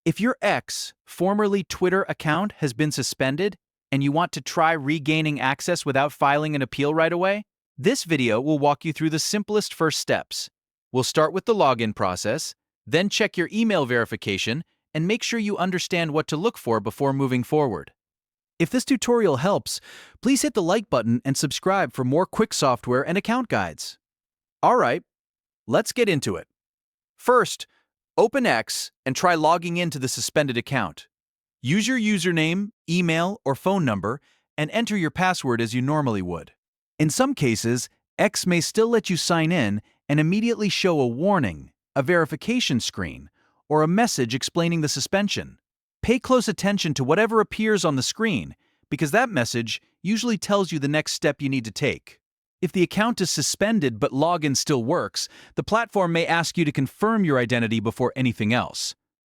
If your X, formerly Twitter account has been suspended and you want to try regaining access without filing an appeal right away, this video will walk you through the simplest first steps. We'll start with the login process, then check your email verification, and make sure you understand what to look for before moving forward. If this tutorial helps, please hit the like button and subscribe for more quick software and account guides. Alright, let's get into it. First, open X and try logging into the suspended account. Use your username, email, or phone number and enter your password as you normally would. In some cases, X may still let you sign in and immediately show a warning, a verification screen, or a message explaining the suspension. Pay close attention to whatever appears on the screen, because that message usually tells you the next step you need to take. If the account is suspended but login still works, the platform may ask you to confirm your identity before anything else.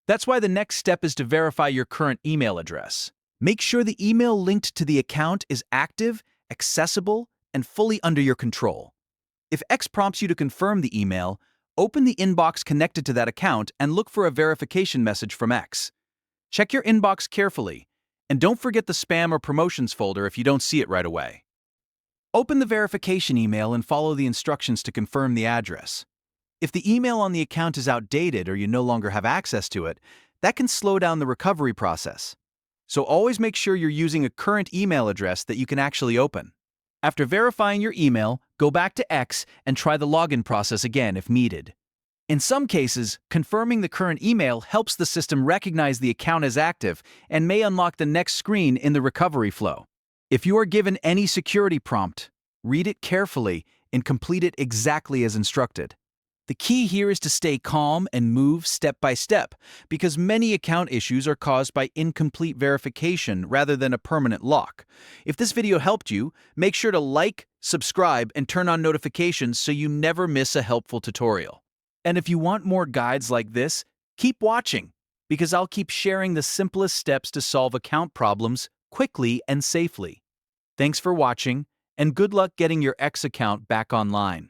That's why the next step is to verify your current email address. Make sure the email linked to the account is active, accessible, and fully under your control. If X prompts you to confirm the email, open the inbox connected to that account and look for a verification message from X. Check your inbox carefully, and don't forget the spam or promotions folder if you don't see it right away. Open the verification email and follow the instructions to confirm the address. If the email on the account is outdated or you no longer have access to it, that can slow down the recovery process. So always make sure you're using a current email address that you can actually open. After verifying your email, go back to X and try the login process again if needed. In some cases, confirming the current email helps the system recognize the account as active and may unlock the next screen in the recovery flow. If you are given any security prompt, read it carefully and complete it exactly as instructed. The key here is to stay calm and move step by step, because many account issues are caused by incomplete verification rather than a permanent lock. If this video helped you, make sure to like, subscribe, and turn on notifications so you never miss a helpful tutorial. And if you want more guides like this, keep watching, because I'll keep sharing the simplest steps to solve account problems quickly and safely. Thanks for watching, and good luck getting your X account back online.